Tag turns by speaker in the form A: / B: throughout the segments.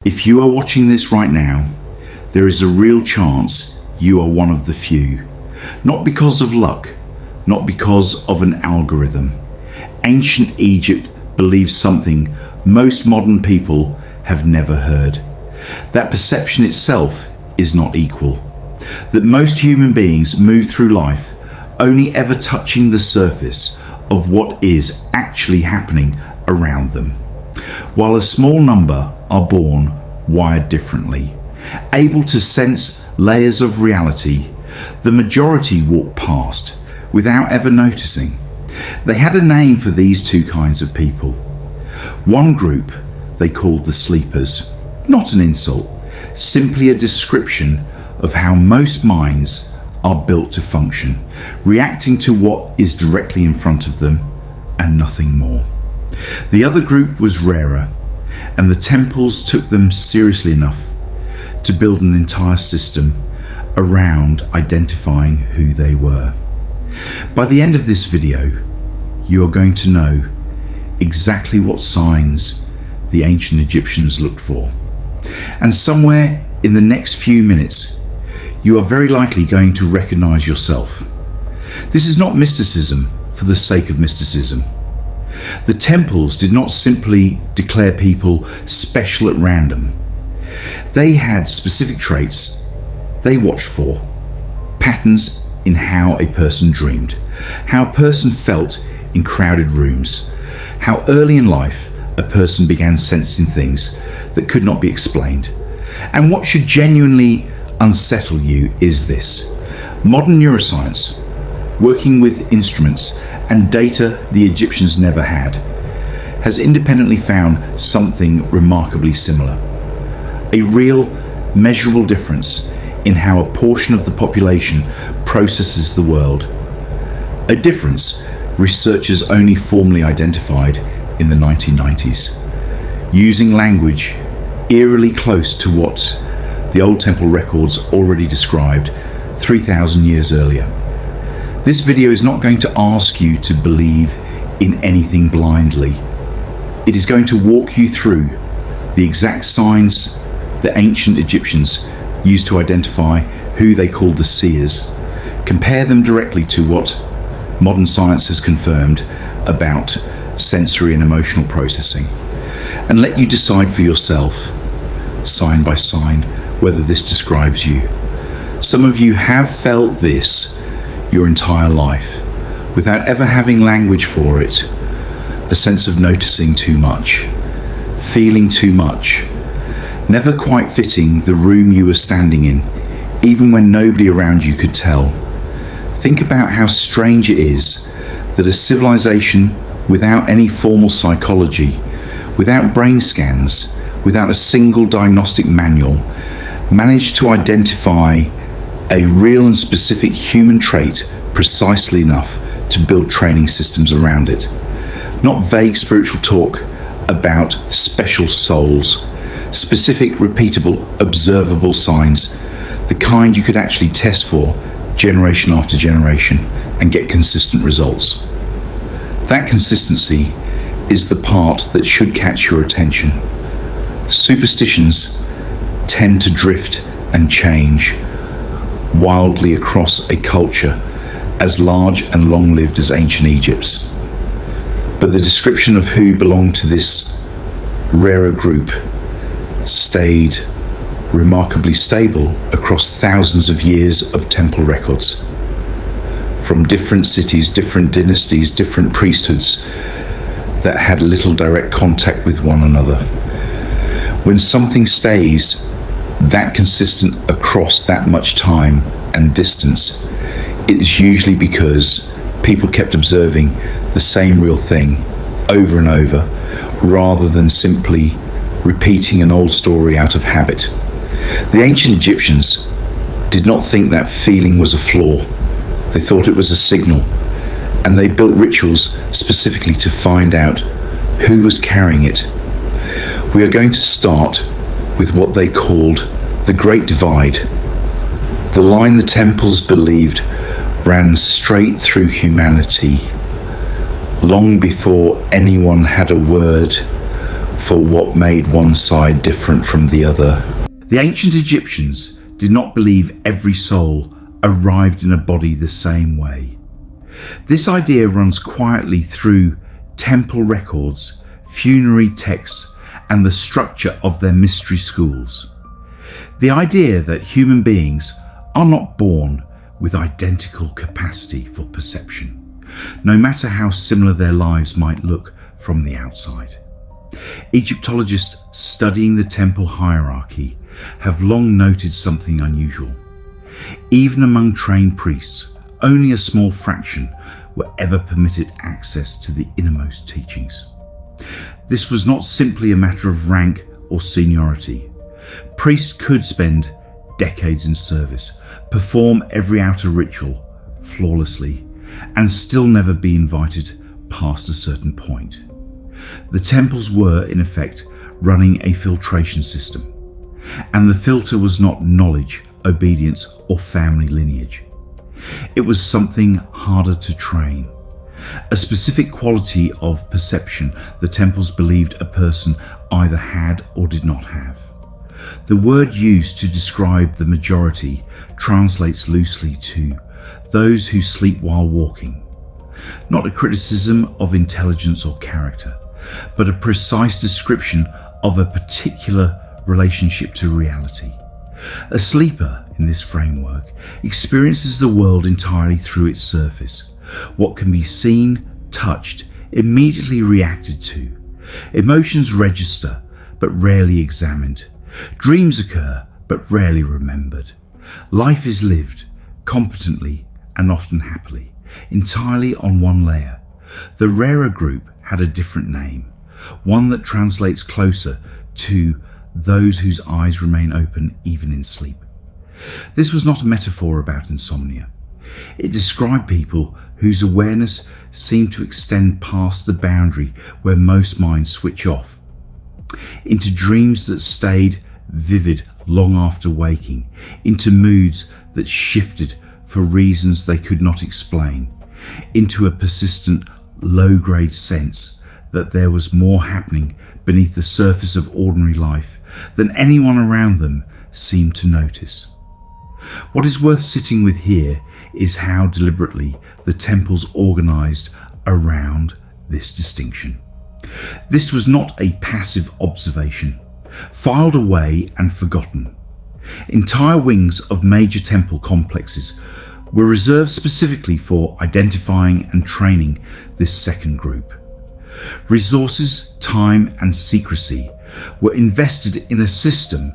A: If you are watching this right now, there is a real chance you are one of the few. Not because of luck, not because of an algorithm. Ancient Egypt believes something most modern people have never heard. That perception itself is not equal. That most human beings move through life only ever touching the surface of what is actually happening around them, while a small number are born wired differently, able to sense layers of reality. The majority walk past without ever noticing. They had a name for these two kinds of people. One group they called the sleepers, not an insult, simply a description of how most minds are built to function, reacting to what is directly in front of them and nothing more. The other group was rarer, and the temples took them seriously enough to build an entire system around identifying who they were. By the end of this video, you are going to know exactly what signs the ancient Egyptians looked for. And somewhere in the next few minutes, you are very likely going to recognize yourself. This is not mysticism for the sake of mysticism. The temples did not simply declare people special at random. They had specific traits they watched for, patterns in how a person dreamed, how a person felt in crowded rooms, how early in life a person began sensing things that could not be explained. And what should genuinely unsettle you is this: modern neuroscience, working with instruments and data the Egyptians never had, has independently found something remarkably similar. A real, measurable difference in how a portion of the population processes the world. A difference researchers only formally identified in the 1990s, using language eerily close to what the old temple records already described 3,000 years earlier. This video is not going to ask you to believe in anything blindly. It is going to walk you through the exact signs the ancient Egyptians used to identify who they called the Seers, compare them directly to what modern science has confirmed about sensory and emotional processing, and let you decide for yourself, sign by sign, whether this describes you. Some of you have felt this your entire life without ever having language for it. A sense of noticing too much, feeling too much, never quite fitting the room you were standing in, even when nobody around you could tell. Think about how strange it is that a civilization without any formal psychology, without brain scans, without a single diagnostic manual, managed to identify a real and specific human trait precisely enough to build training systems around it. Not vague spiritual talk about special souls, specific, repeatable, observable signs, the kind you could actually test for generation after generation and get consistent results. That consistency is the part that should catch your attention. Superstitions tend to drift and change wildly across a culture as large and long-lived as ancient Egypt's. But the description of who belonged to this rarer group stayed remarkably stable across thousands of years of temple records. From different cities, different dynasties, different priesthoods that had little direct contact with one another. When something stays that consistent across that much time and distance, it is usually because people kept observing the same real thing over and over, rather than simply repeating an old story out of habit. The ancient Egyptians did not think that feeling was a flaw. They thought it was a signal, and they built rituals specifically to find out who was carrying it. We are going to start with what they called the Great Divide, the line the temples believed ran straight through humanity, long before anyone had a word for what made one side different from the other. The ancient Egyptians did not believe every soul arrived in a body the same way. This idea runs quietly through temple records, funerary texts, and the structure of their mystery schools. The idea that human beings are not born with identical capacity for perception, no matter how similar their lives might look from the outside. Egyptologists studying the temple hierarchy have long noted something unusual. Even among trained priests, only a small fraction were ever permitted access to the innermost teachings. This was not simply a matter of rank or seniority. Priests could spend decades in service, perform every outer ritual flawlessly, and still never be invited past a certain point. The temples were, in effect, running a filtration system, and the filter was not knowledge, obedience, or family lineage. It was something harder to train, a specific quality of perception the temples believed a person either had or did not have. The word used to describe the majority translates loosely to those who sleep while walking, not a criticism of intelligence or character, but a precise description of a particular relationship to reality. A sleeper, in this framework, experiences the world entirely through its surface. What can be seen, touched, immediately reacted to. Emotions register, but rarely examined. Dreams occur, but rarely remembered. Life is lived, competently and often happily, entirely on one layer. The rarer group had a different name, one that translates closer to those whose eyes remain open even in sleep. This was not a metaphor about insomnia. It described people whose awareness seemed to extend past the boundary where most minds switch off, into dreams that stayed vivid long after waking, into moods that shifted for reasons they could not explain, into a persistent low-grade sense that there was more happening beneath the surface of ordinary life than anyone around them seemed to notice. What is worth sitting with here is how deliberately the temples organized around this distinction. This was not a passive observation, filed away and forgotten. Entire wings of major temple complexes were reserved specifically for identifying and training this second group. Resources, time, and secrecy were invested in a system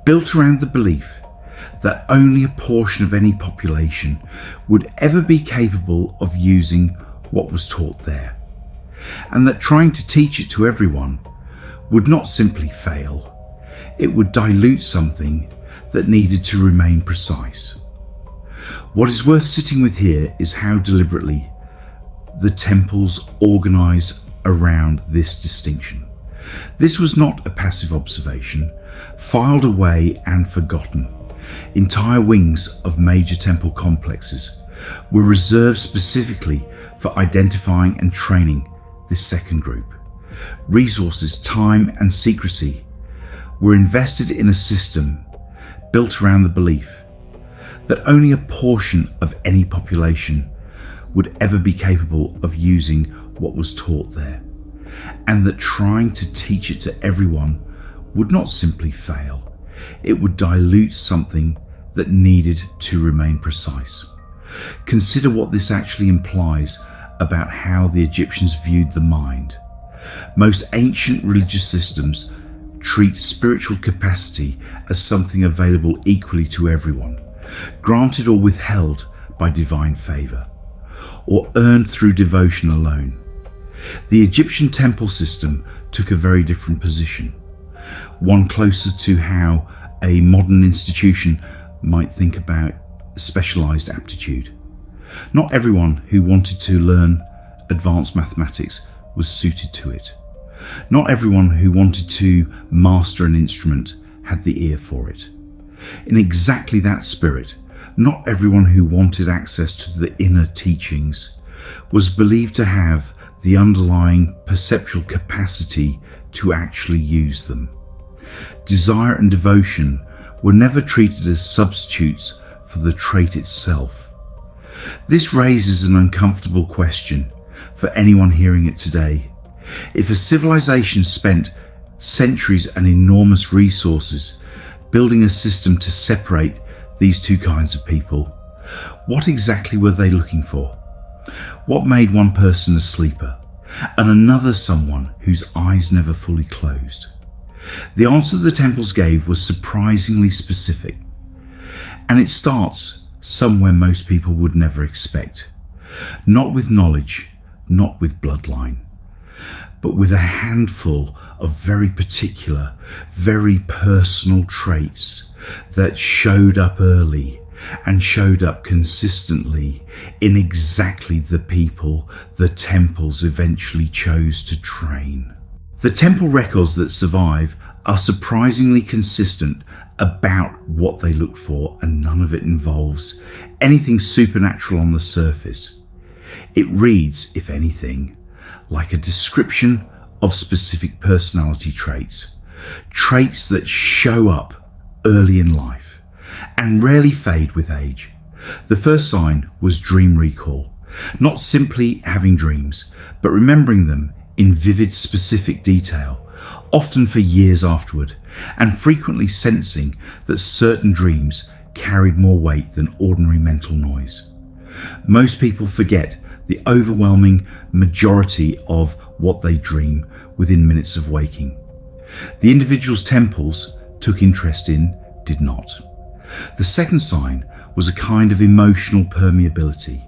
A: built around the belief that only a portion of any population would ever be capable of using what was taught there, and that trying to teach it to everyone would not simply fail, it would dilute something that needed to remain precise. What is worth sitting with here is how deliberately the temples organized around this distinction. This was not a passive observation, filed away and forgotten. Entire wings of major temple complexes were reserved specifically for identifying and training this second group. Resources, time, and secrecy were invested in a system built around the belief that only a portion of any population would ever be capable of using what was taught there, and that trying to teach it to everyone would not simply fail, it would dilute something that needed to remain precise. Consider what this actually implies about how the Egyptians viewed the mind. Most ancient religious systems treat spiritual capacity as something available equally to everyone, granted or withheld by divine favor, or earned through devotion alone. The Egyptian temple system took a very different position, one closer to how a modern institution might think about specialized aptitude. Not everyone who wanted to learn advanced mathematics was suited to it. Not everyone who wanted to master an instrument had the ear for it. In exactly that spirit, not everyone who wanted access to the inner teachings was believed to have the underlying perceptual capacity to actually use them. Desire and devotion were never treated as substitutes for the trait itself. This raises an uncomfortable question for anyone hearing it today. If a civilization spent centuries and enormous resources building a system to separate these two kinds of people, what exactly were they looking for? What made one person a sleeper and another someone whose eyes never fully closed? The answer the temples gave was surprisingly specific, and it starts somewhere most people would never expect. Not with knowledge, not with bloodline, but with a handful of very particular, very personal traits that showed up early and showed up consistently in exactly the people the temples eventually chose to train. The temple records that survive are surprisingly consistent about what they look for, and none of it involves anything supernatural on the surface. It reads, if anything, like a description of specific personality traits, traits that show up early in life and rarely fade with age. The first sign was dream recall, not simply having dreams, but remembering them in vivid, specific detail, often for years afterward, and frequently sensing that certain dreams carried more weight than ordinary mental noise. Most people forget the overwhelming majority of what they dream within minutes of waking. The individual's temples took interest in did not. The second sign was a kind of emotional permeability,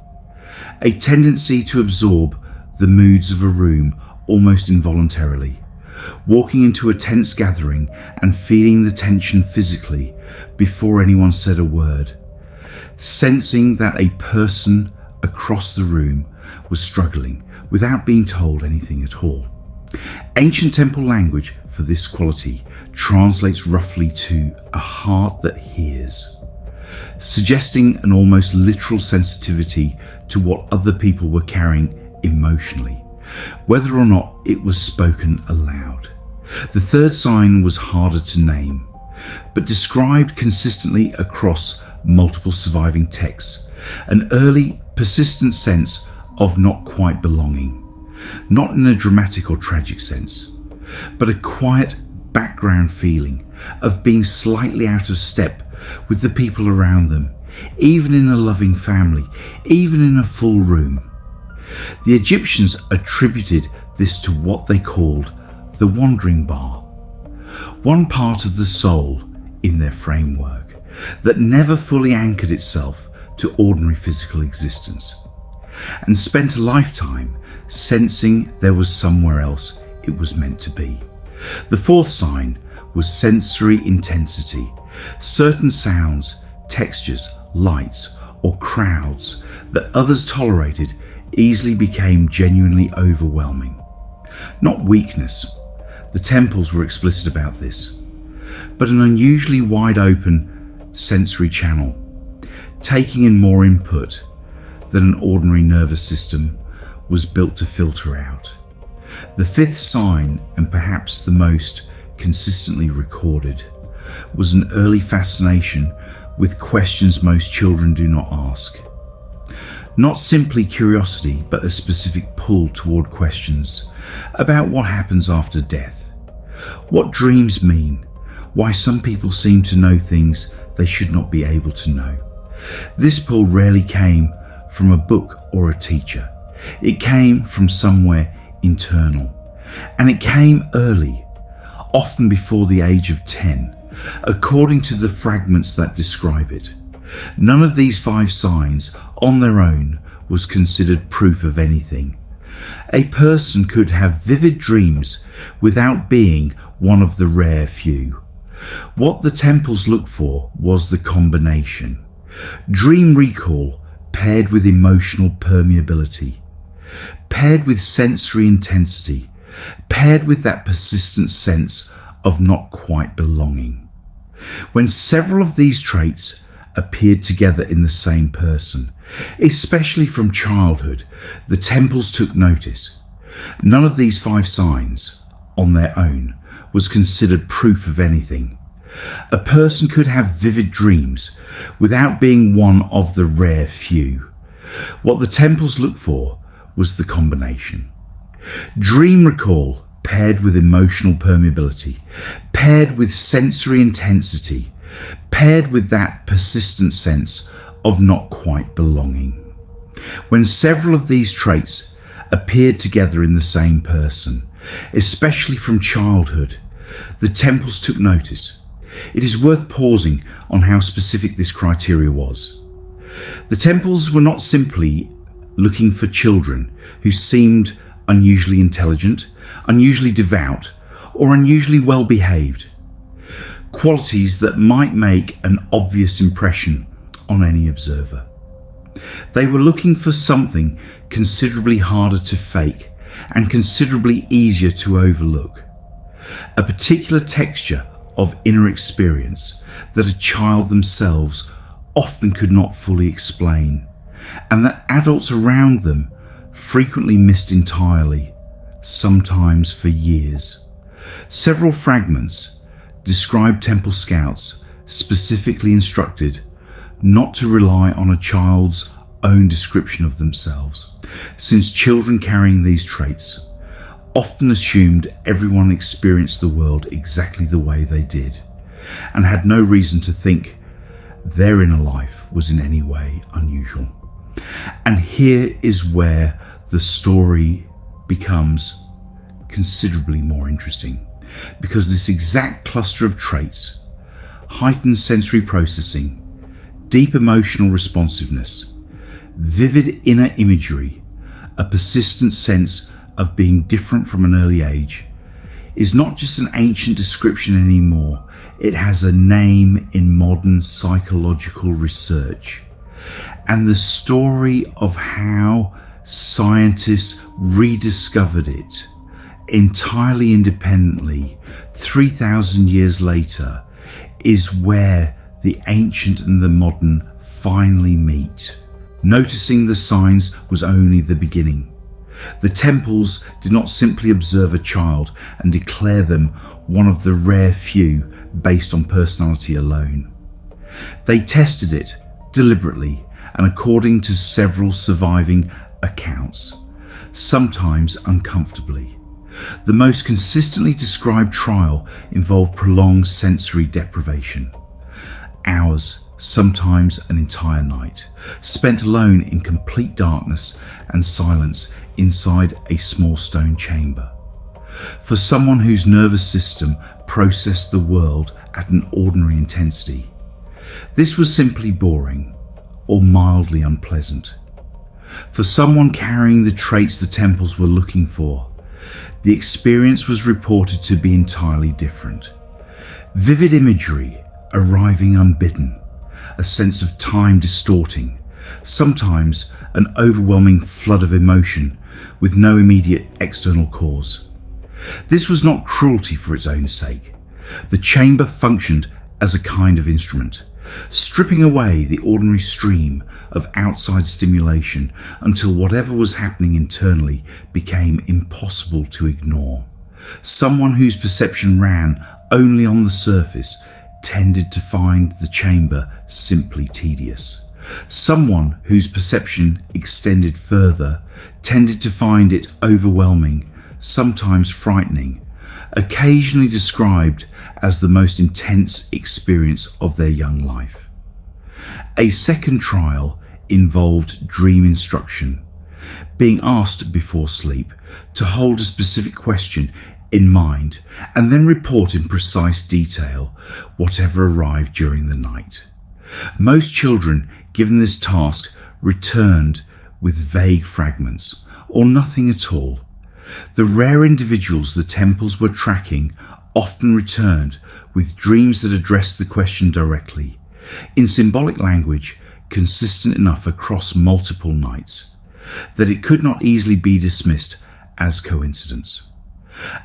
A: a tendency to absorb the moods of a room almost involuntarily, walking into a tense gathering and feeling the tension physically before anyone said a word, sensing that a person across the room was struggling without being told anything at all. Ancient temple language for this quality translates roughly to a heart that hears, suggesting an almost literal sensitivity to what other people were carrying emotionally, whether or not it was spoken aloud. The third sign was harder to name, but described consistently across multiple surviving texts, an early, persistent sense of not quite belonging, not in a dramatic or tragic sense, but a quiet background feeling of being slightly out of step with the people around them, even in a loving family, even in a full room. The Egyptians attributed this to what they called the wandering bar, one part of the soul in their framework that never fully anchored itself to ordinary physical existence, and spent a lifetime sensing there was somewhere else it was meant to be. The fourth sign was sensory intensity. Certain sounds, textures, lights, or crowds that others tolerated easily became genuinely overwhelming. Not weakness, the temples were explicit about this, but an unusually wide open sensory channel, taking in more input than an ordinary nervous system was built to filter out. The fifth sign, and perhaps the most consistently recorded, was an early fascination with questions most children do not ask. Not simply curiosity, but a specific pull toward questions about what happens after death, what dreams mean, why some people seem to know things they should not be able to know. This pull rarely came from a book or a teacher. It came from somewhere internal, and it came early, often before the age of 10, according to the fragments that describe it. None of these 5 signs on their own was considered proof of anything. A person could have vivid dreams without being one of the rare few. What the temples looked for was the combination. Dream recall paired with emotional permeability, paired with sensory intensity, paired with that persistent sense of not quite belonging. When several of these traits appeared together in the same person, especially from childhood, the temples took notice. None of these 5 signs on their own was considered proof of anything. A person could have vivid dreams without being one of the rare few. What the temples looked for was the combination. Dream recall paired with emotional permeability, paired with sensory intensity, paired with that persistent sense of not quite belonging. When several of these traits appeared together in the same person, especially from childhood, the temples took notice. It is worth pausing on how specific this criteria was. The temples were not simply looking for children who seemed unusually intelligent, unusually devout, or unusually well behaved, qualities that might make an obvious impression on any observer. They were looking for something considerably harder to fake and considerably easier to overlook. A particular texture of inner experience that a child themselves often could not fully explain, and that adults around them frequently missed entirely, sometimes for years. Several fragments describe temple scouts specifically instructed not to rely on a child's own description of themselves, since children carrying these traits often assumed everyone experienced the world exactly the way they did, and had no reason to think their inner life was in any way unusual. And here is where the story becomes considerably more interesting, because this exact cluster of traits, heightened sensory processing, deep emotional responsiveness, vivid inner imagery, a persistent sense of being different from an early age, is not just an ancient description anymore. It has a name in modern psychological research. And the story of how scientists rediscovered it entirely independently 3,000 years later is where the ancient and the modern finally meet. Noticing the signs was only the beginning. The temples did not simply observe a child and declare them one of the rare few based on personality alone. They tested it deliberately and according to several surviving accounts, sometimes uncomfortably. The most consistently described trial involved prolonged sensory deprivation. Hours, sometimes an entire night, spent alone in complete darkness and silence inside a small stone chamber. For someone whose nervous system processed the world at an ordinary intensity, this was simply boring or mildly unpleasant. For someone carrying the traits the temples were looking for, the experience was reported to be entirely different. Vivid imagery arriving unbidden, a sense of time distorting, sometimes an overwhelming flood of emotion with no immediate external cause. This was not cruelty for its own sake. The chamber functioned as a kind of instrument, stripping away the ordinary stream of outside stimulation until whatever was happening internally became impossible to ignore. Someone whose perception ran only on the surface tended to find the chamber simply tedious. Someone whose perception extended further tended to find it overwhelming, sometimes frightening, occasionally described as the most intense experience of their young life. A second trial involved dream instruction, being asked before sleep to hold a specific question in mind and then report in precise detail whatever arrived during the night. Most children given this task returned with vague fragments or nothing at all. The rare individuals the temples were tracking often returned with dreams that addressed the question directly, in symbolic language consistent enough across multiple nights that it could not easily be dismissed as coincidence.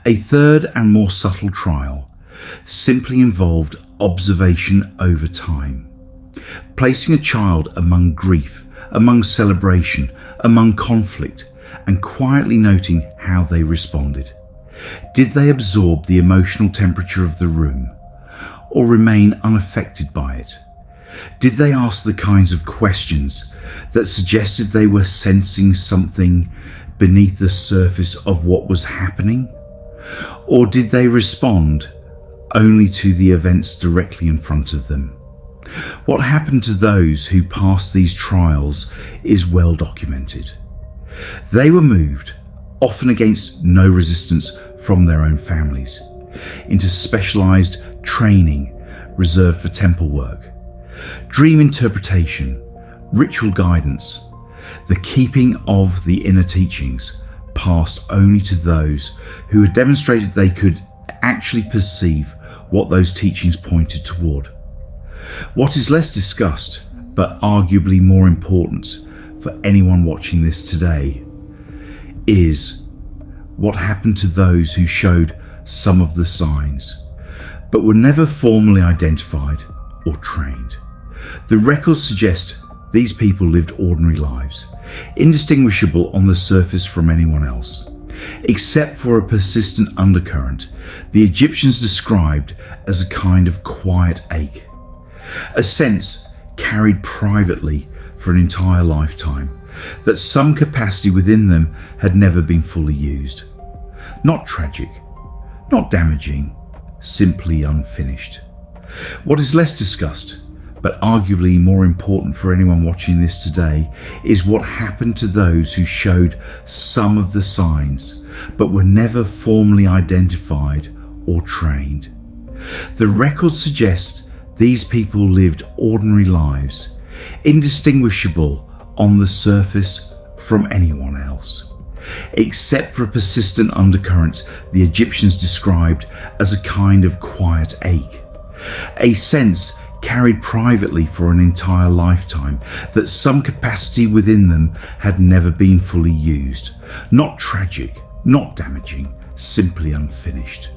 A: A third and more subtle trial simply involved observation over time, placing a child among grief, among celebration, among conflict, and quietly noting how they responded. Did they absorb the emotional temperature of the room, or remain unaffected by it? Did they ask the kinds of questions that suggested they were sensing something beneath the surface of what was happening? Or did they respond only to the events directly in front of them? What happened to those who passed these trials is well documented. They were moved, often against no resistance from their own families, into specialized training reserved for temple work, dream interpretation, ritual guidance, the keeping of the inner teachings passed only to those who had demonstrated they could actually perceive what those teachings pointed toward. What is less discussed, but arguably more important for anyone watching this today, is what happened to those who showed some of the signs, but were never formally identified or trained. The records suggest these people lived ordinary lives, indistinguishable on the surface from anyone else. Except for a persistent undercurrent, the Egyptians described as a kind of quiet ache, a sense carried privately for an entire lifetime that some capacity within them had never been fully used. Not tragic, not damaging, simply unfinished. What is less discussed, but arguably more important for anyone watching this today, is what happened to those who showed some of the signs, but were never formally identified or trained. The records suggest these people lived ordinary lives, indistinguishable on the surface from anyone else, except for a persistent undercurrent the Egyptians described as a kind of quiet ache, a sense carried privately for an entire lifetime that some capacity within them had never been fully used. Not tragic, not damaging, simply unfinished.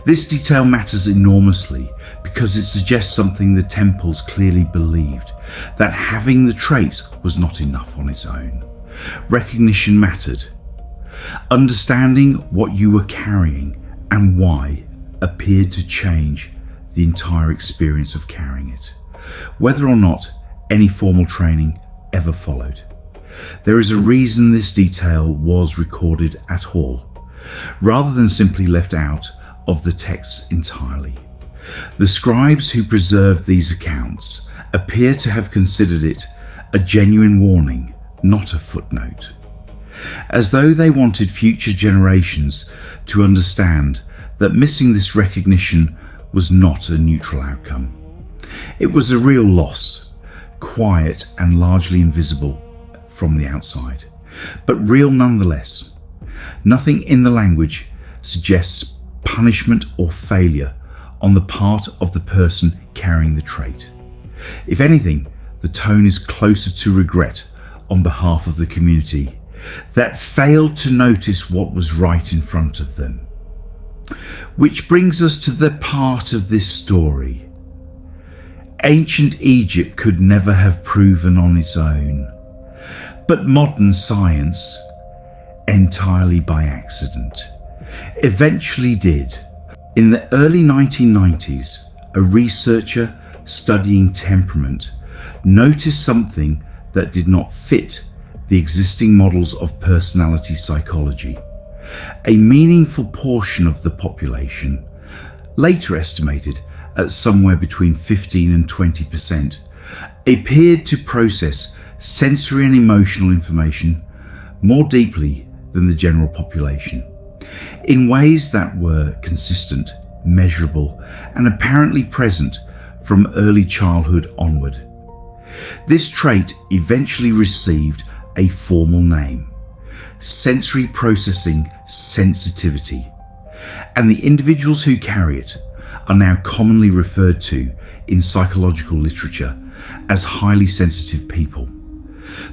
A: This detail matters enormously because it suggests something the temples clearly believed, that having the traits was not enough on its own. Recognition mattered. Understanding what you were carrying and why appeared to change the entire experience of carrying it, whether or not any formal training ever followed. There is a reason this detail was recorded at all, rather than simply left out of the texts entirely. The scribes who preserved these accounts appear to have considered it a genuine warning, not a footnote, as though they wanted future generations to understand that missing this recognition was not a neutral outcome. It was a real loss, quiet and largely invisible from the outside, but real nonetheless. Nothing in the language suggests punishment or failure on the part of the person carrying the trait. If anything, the tone is closer to regret on behalf of the community that failed to notice what was right in front of them. Which brings us to the part of this story. Ancient Egypt could never have proven on its own, but modern science, entirely by accident, eventually did. In the early 1990s, a researcher studying temperament noticed something that did not fit the existing models of personality psychology. A meaningful portion of the population, later estimated at somewhere between 15 and 20%, appeared to process sensory and emotional information more deeply than the general population, in ways that were consistent, measurable, and apparently present from early childhood onward. This trait eventually received a formal name: sensory processing sensitivity, and the individuals who carry it are now commonly referred to in psychological literature as highly sensitive people.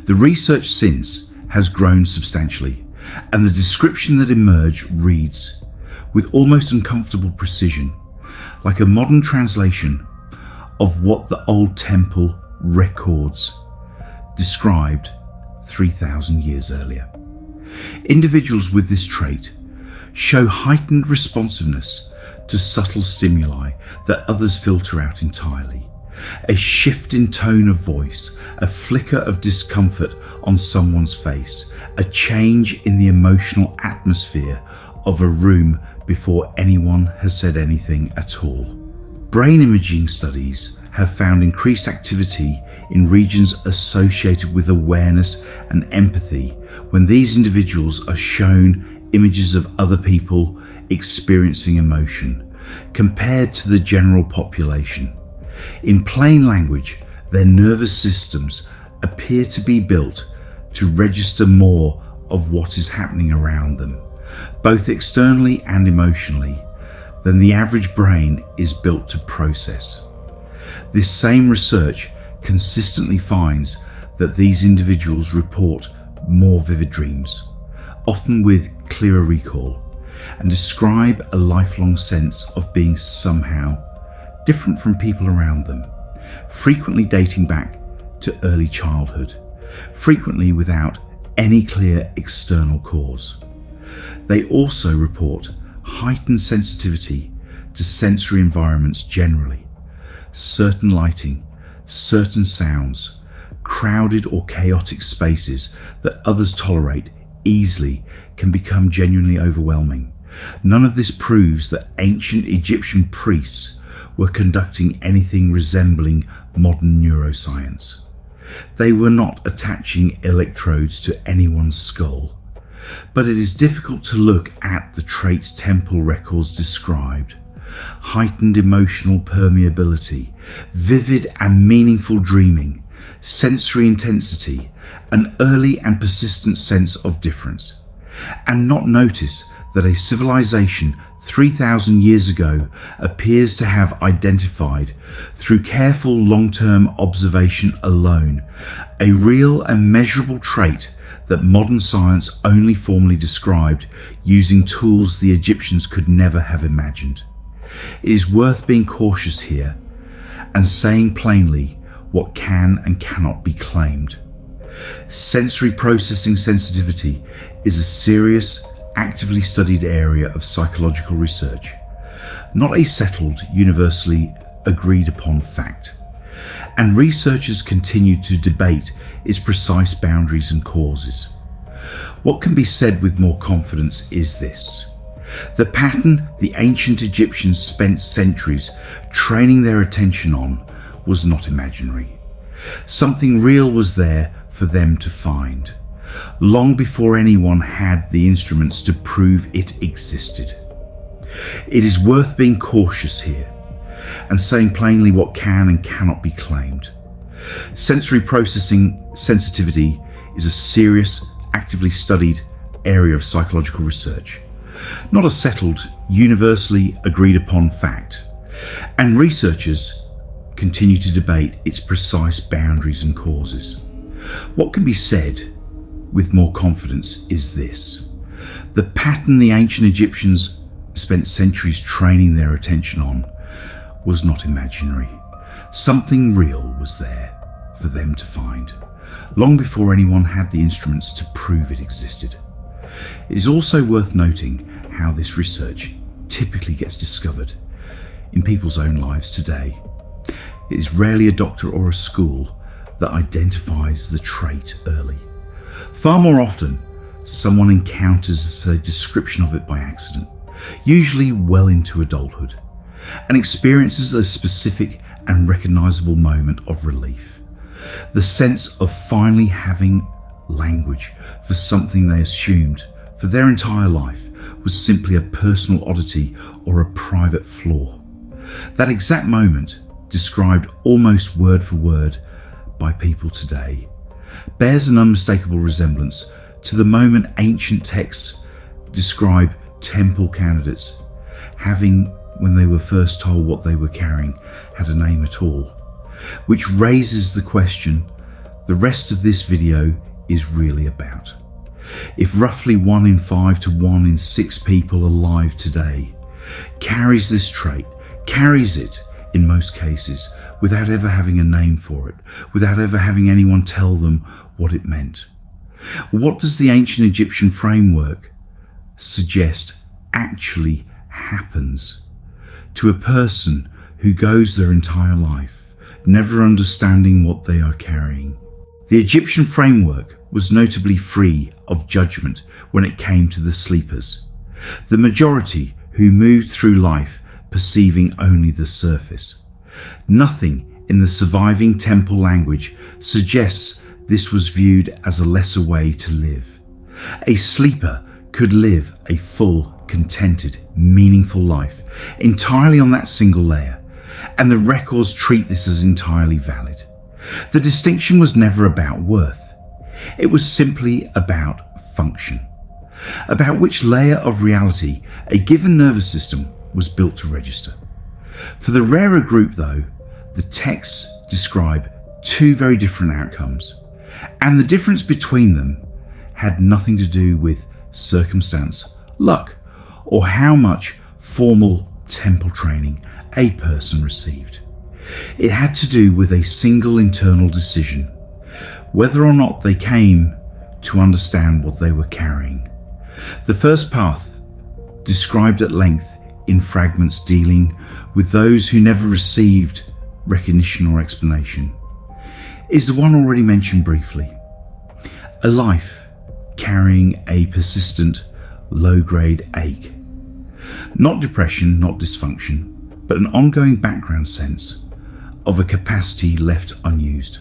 A: The research since has grown substantially, and the description that emerged reads, with almost uncomfortable precision, like a modern translation of what the old temple records described 3,000 years earlier. Individuals with this trait show heightened responsiveness to subtle stimuli that others filter out entirely. A shift in tone of voice, a flicker of discomfort on someone's face, a change in the emotional atmosphere of a room before anyone has said anything at all. Brain imaging studies have found increased activity in regions associated with awareness and empathy when these individuals are shown images of other people experiencing emotion, compared to the general population. In plain language, their nervous systems appear to be built to register more of what is happening around them, both externally and emotionally, than the average brain is built to process. This same research consistently finds that these individuals report more vivid dreams, often with clearer recall, and describe a lifelong sense of being somehow different from people around them, frequently dating back to early childhood, frequently without any clear external cause. They also report heightened sensitivity to sensory environments generally. Certain lighting, certain sounds, crowded or chaotic spaces that others tolerate easily can become genuinely overwhelming. None of this proves that ancient Egyptian priests were conducting anything resembling modern neuroscience. They were not attaching electrodes to anyone's skull. But it is difficult to look at the traits temple records described: heightened emotional permeability, vivid and meaningful dreaming, sensory intensity, an early and persistent sense of difference, and not notice that a civilization 3,000 years ago appears to have identified, through careful long-term observation alone, a real and measurable trait that modern science only formally described using tools the Egyptians could never have imagined. It is worth being cautious here and saying plainly what can and cannot be claimed. Sensory processing sensitivity is a serious, actively studied area of psychological research, not a settled, universally agreed upon fact. And researchers continue to debate its precise boundaries and causes. What can be said with more confidence is this: the pattern the ancient Egyptians spent centuries training their attention on was not imaginary. Something real was there for them to find, long before anyone had the instruments to prove it existed. It is worth being cautious here and saying plainly what can and cannot be claimed. Sensory processing sensitivity is a serious, actively studied area of psychological research, not a settled, universally agreed upon fact, and researchers continue to debate its precise boundaries and causes. What can be said with more confidence is this: the pattern the ancient Egyptians spent centuries training their attention on was not imaginary. Something real was there for them to find, long before anyone had the instruments to prove it existed. It is also worth noting how this research typically gets discovered in people's own lives today. It is rarely a doctor or a school that identifies the trait early. Far more often, someone encounters a description of it by accident, usually well into adulthood, and experiences a specific and recognizable moment of relief. The sense of finally having language for something they assumed for their entire life was simply a personal oddity or a private flaw. That exact moment, described almost word for word by people today, bears an unmistakable resemblance to the moment ancient texts describe temple candidates having, when they were first told what they were carrying had a name at all, which raises the question the rest of this video is really about. If roughly 1 in 5 to 1 in 6 people alive today carries this trait, carries it in most cases, without ever having a name for it, without ever having anyone tell them what it meant, what does the ancient Egyptian framework suggest actually happens to a person who goes their entire life never understanding what they are carrying. The Egyptian framework was notably free of judgment when it came to the sleepers, the majority who moved through life perceiving only the surface. Nothing in the surviving temple language suggests this was viewed as a lesser way to live. A sleeper could live a full, contented, meaningful life entirely on that single layer, and the records treat this as entirely valid. The distinction was never about worth. It was simply about function, about which layer of reality a given nervous system was built to register. For the rarer group, though, the texts describe two very different outcomes, and the difference between them had nothing to do with circumstance, luck, or how much formal temple training a person received. It had to do with a single internal decision, whether or not they came to understand what they were carrying. The first path, described at length in fragments dealing with those who never received recognition or explanation, is the one already mentioned briefly. A life carrying a persistent, low-grade ache. Not depression, not dysfunction, but an ongoing background sense of a capacity left unused.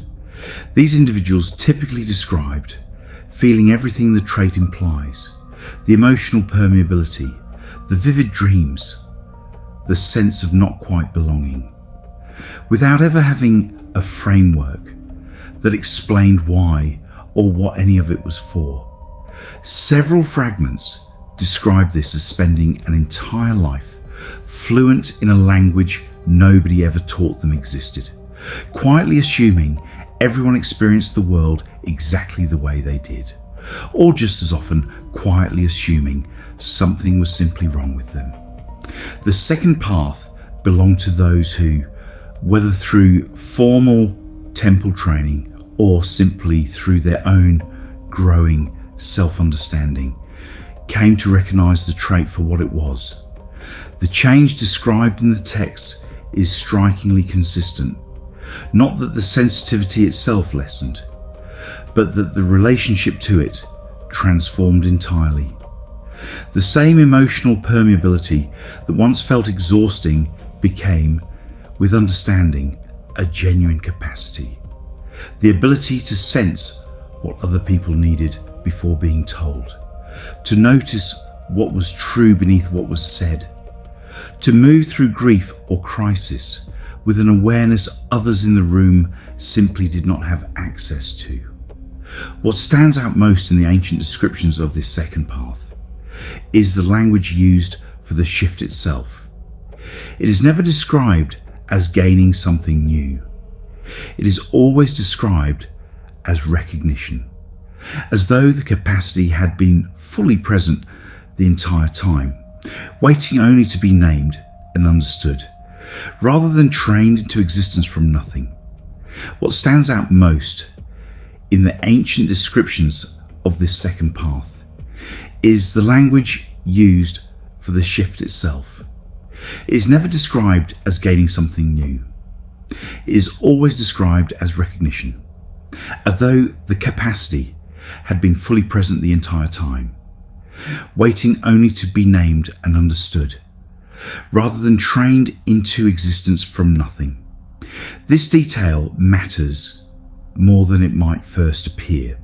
A: These individuals typically described feeling everything the trait implies: the emotional permeability, the vivid dreams, the sense of not quite belonging, without ever having a framework that explained why or what any of it was for. Several fragments describe this as spending an entire life fluent in a language nobody ever taught them existed, quietly assuming everyone experienced the world exactly the way they did, or just as often quietly assuming something was simply wrong with them. The second path belonged to those who, whether through formal temple training or simply through their own growing self-understanding, came to recognize the trait for what it was. The change described in the text is strikingly consistent. Not that the sensitivity itself lessened, but that the relationship to it transformed entirely. The same emotional permeability that once felt exhausting became, with understanding, a genuine capacity. The ability to sense what other people needed before being told, to notice what was true beneath what was said, to move through grief or crisis with an awareness others in the room simply did not have access to. What stands out most in the ancient descriptions of this second path is the language used for the shift itself. It is never described as gaining something new. It is always described as recognition, as though the capacity had been fully present the entire time, waiting only to be named and understood, rather than trained into existence from nothing. What stands out most in the ancient descriptions of this second path is the language used for the shift itself. It is never described as gaining something new. It is always described as recognition, as though the capacity had been fully present the entire time, waiting only to be named and understood, rather than trained into existence from nothing. This detail matters more than it might first appear.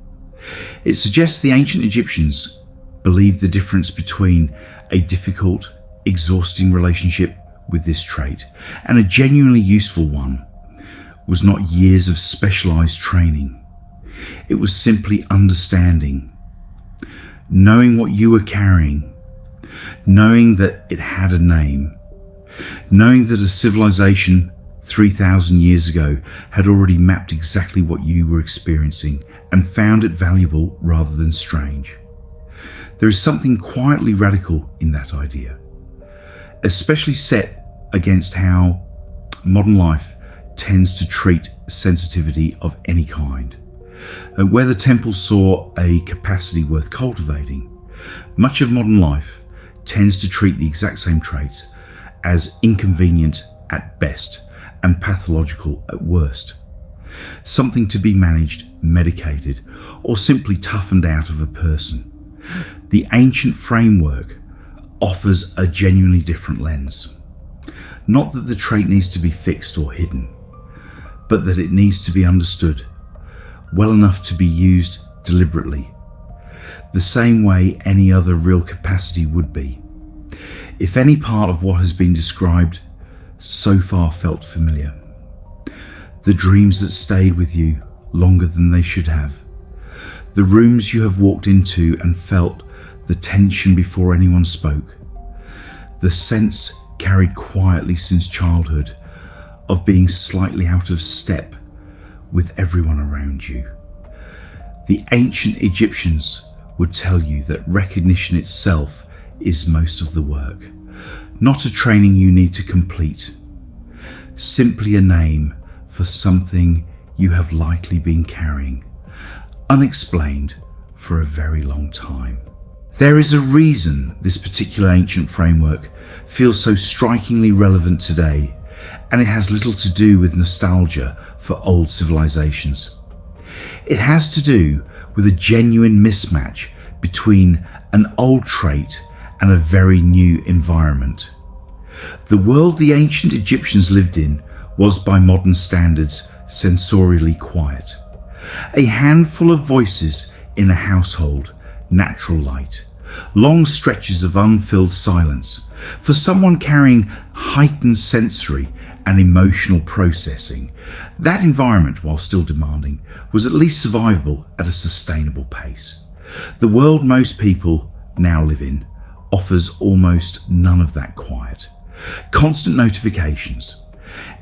A: It suggests the ancient Egyptians believed the difference between a difficult, exhausting relationship with this trait and a genuinely useful one was not years of specialized training. It was simply understanding, knowing what you were carrying, knowing that it had a name, knowing that a civilization 3,000 years ago had already mapped exactly what you were experiencing and found it valuable rather than strange. There is something quietly radical in that idea, especially set against how modern life tends to treat sensitivity of any kind. Where the temple saw a capacity worth cultivating, much of modern life tends to treat the exact same traits as inconvenient at best and pathological at worst. Something to be managed, medicated, or simply toughened out of a person. The ancient framework offers a genuinely different lens. Not that the trait needs to be fixed or hidden, but that it needs to be understood well enough to be used deliberately, the same way any other real capacity would be. If any part of what has been described so far felt familiar, the dreams that stayed with you longer than they should have, the rooms you have walked into and felt the tension before anyone spoke, the sense carried quietly since childhood of being slightly out of step with everyone around you. The ancient Egyptians would tell you that recognition itself is most of the work, not a training you need to complete, simply a name for something you have likely been carrying, unexplained, for a very long time. There is a reason this particular ancient framework feels so strikingly relevant today, and it has little to do with nostalgia for old civilizations. It has to do with a genuine mismatch between an old trait and a very new environment. The world the ancient Egyptians lived in was, by modern standards, sensorially quiet. A handful of voices in a household, natural light, long stretches of unfilled silence. For someone carrying heightened sensory and emotional processing, that environment, while still demanding, was at least survivable at a sustainable pace. The world most people now live in offers almost none of that quiet. Constant notifications,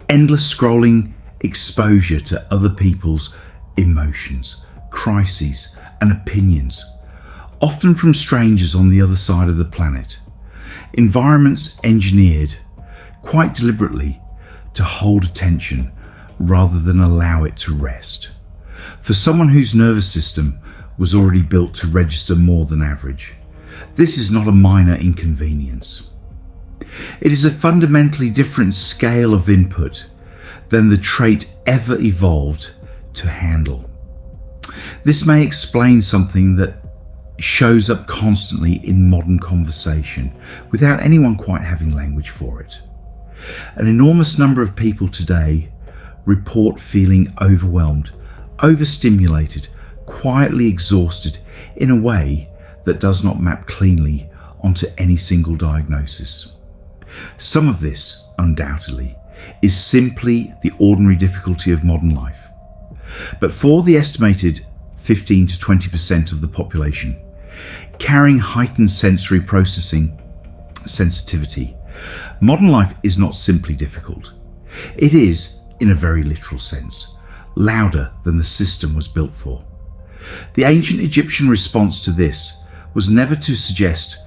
A: endless scrolling, exposure to other people's emotions, crises, and opinions, often from strangers on the other side of the planet. Environments engineered, quite deliberately, to hold attention rather than allow it to rest. For someone whose nervous system was already built to register more than average, this is not a minor inconvenience. It is a fundamentally different scale of input than the trait ever evolved to handle. This may explain something that shows up constantly in modern conversation without anyone quite having language for it. An enormous number of people today report feeling overwhelmed, overstimulated, quietly exhausted in a way that does not map cleanly onto any single diagnosis. Some of this, undoubtedly, is simply the ordinary difficulty of modern life. But for the estimated 15 to 20% of the population carrying heightened sensory processing sensitivity, modern life is not simply difficult. It is, in a very literal sense, louder than the system was built for. The ancient Egyptian response to this was never to suggest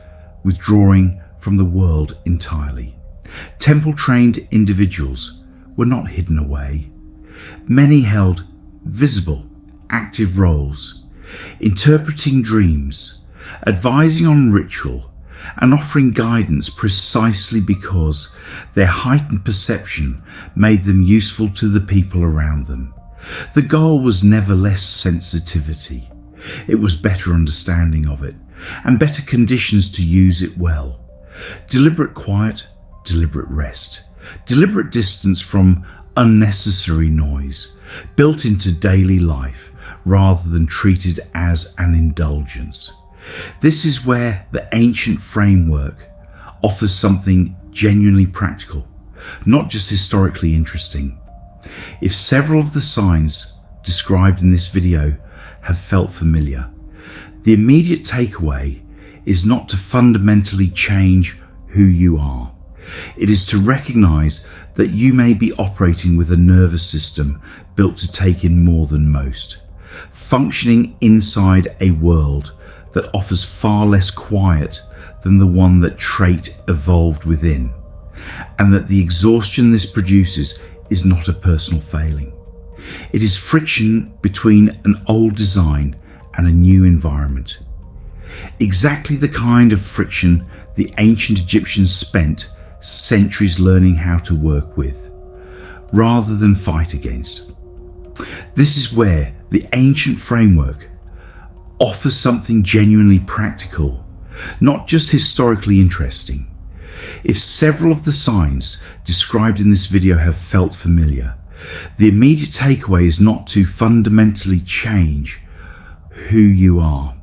A: withdrawing from the world entirely. Temple-trained individuals were not hidden away. Many held visible, active roles, interpreting dreams, advising on ritual, and offering guidance precisely because their heightened perception made them useful to the people around them. The goal was never less sensitivity. It was better understanding of it and better conditions to use it well. Deliberate quiet, deliberate rest, deliberate distance from unnecessary noise, built into daily life rather than treated as an indulgence. This is where the ancient framework offers something genuinely practical, not just historically interesting. If several of the signs described in this video have felt familiar, the immediate takeaway is not to fundamentally change who you are. It is to recognize that you may be operating with a nervous system built to take in more than most, functioning inside a world that offers far less quiet than the one that trait evolved within, and that the exhaustion this produces is not a personal failing. It is friction between an old design and a new environment. Exactly the kind of friction the ancient Egyptians spent centuries learning how to work with, rather than fight against. This is where the ancient framework offers something genuinely practical, not just historically interesting. If several of the signs described in this video have felt familiar, the immediate takeaway is not to fundamentally change who you are.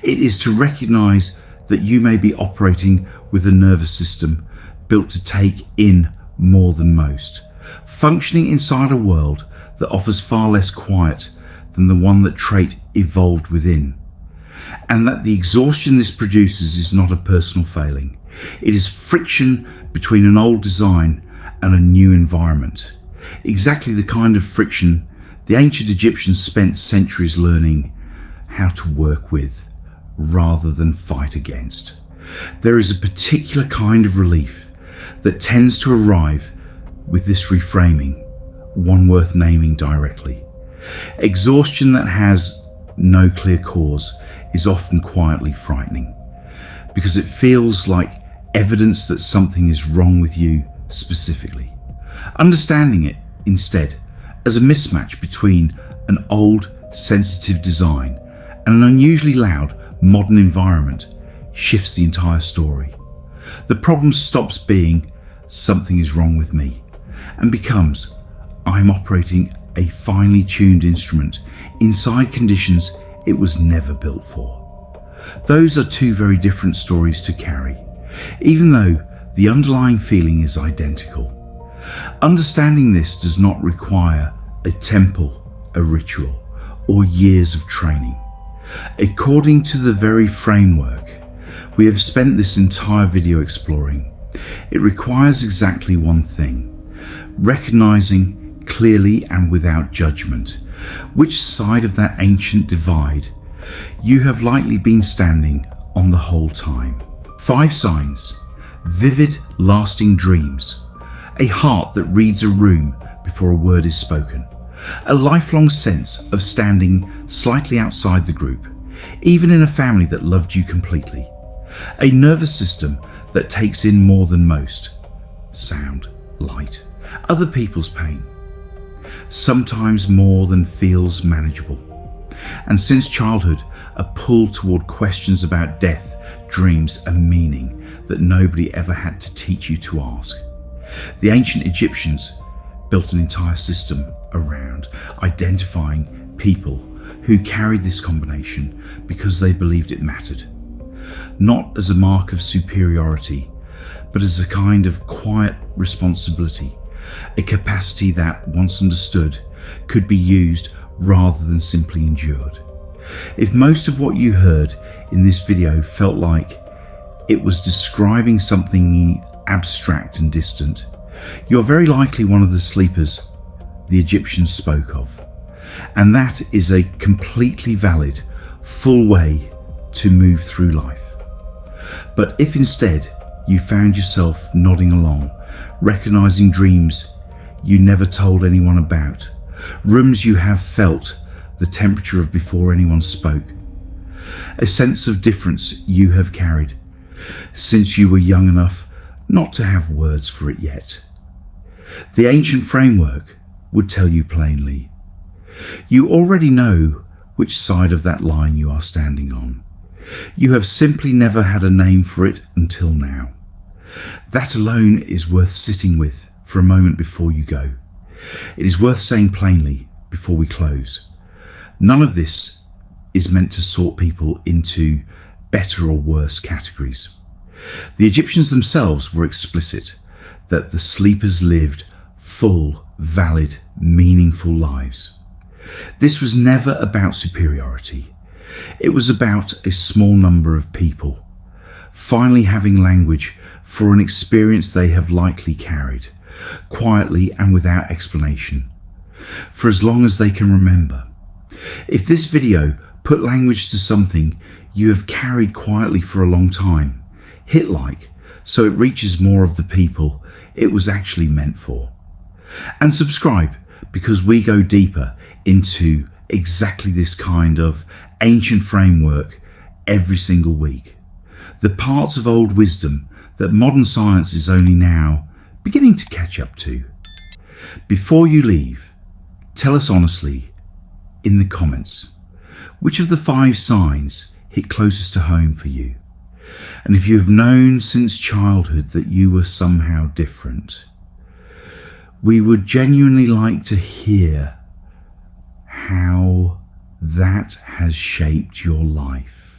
A: It is to recognize that you may be operating with a nervous system built to take in more than most, functioning inside a world that offers far less quiet than the one that trait evolved within, and that the exhaustion this produces is not a personal failing. It is friction between an old design and a new environment. Exactly the kind of friction the ancient Egyptians spent centuries learning how to work with, rather than fight against. There is a particular kind of relief that tends to arrive with this reframing, one worth naming directly. Exhaustion that has no clear cause is often quietly frightening, because it feels like evidence that something is wrong with you specifically. Understanding it, instead, as a mismatch between an old, sensitive design and an unusually loud, modern environment shifts the entire story. The problem stops being something is wrong with me and becomes I'm operating a finely tuned instrument inside conditions it was never built for. Those are two very different stories to carry, even though the underlying feeling is identical. Understanding this does not require a temple, a ritual, or years of training. According to the very framework we have spent this entire video exploring, it requires exactly one thing: recognizing clearly and without judgment which side of that ancient divide you have likely been standing on the whole time. 5 signs: vivid, lasting dreams, a heart that reads a room before a word is spoken, a lifelong sense of standing slightly outside the group, even in a family that loved you completely, a nervous system that takes in more than most: sound, light, other people's pain, sometimes more than feels manageable, and since childhood a pull toward questions about death, dreams and meaning that nobody ever had to teach you to ask. The ancient Egyptians built an entire system around identifying people who carried this combination because they believed it mattered, not as a mark of superiority, but as a kind of quiet responsibility, a capacity that, once understood, could be used rather than simply endured. If most of what you heard in this video felt like it was describing something abstract and distant, you're very likely one of the sleepers the Egyptians spoke of. And that is a completely valid, full way to move through life. But if instead you found yourself nodding along, recognizing dreams you never told anyone about, rooms you have felt the temperature of before anyone spoke, a sense of difference you have carried since you were young enough not to have words for it yet, the ancient framework would tell you plainly, you already know which side of that line you are standing on. You have simply never had a name for it until now. That alone is worth sitting with for a moment before you go. It is worth saying plainly before we close. None of this is meant to sort people into better or worse categories. The Egyptians themselves were explicit that the sleepers lived full, valid, meaningful lives. This was never about superiority. It was about a small number of people finally having language for an experience they have likely carried, quietly and without explanation, for as long as they can remember. If this video put language to something you have carried quietly for a long time, hit like so it reaches more of the people it was actually meant for. And subscribe, because we go deeper into exactly this kind of ancient framework every single week. The parts of old wisdom that modern science is only now beginning to catch up to. Before you leave, tell us honestly in the comments, which of the 5 signs hit closest to home for you? And if you have known since childhood that you were somehow different, we would genuinely like to hear how that has shaped your life.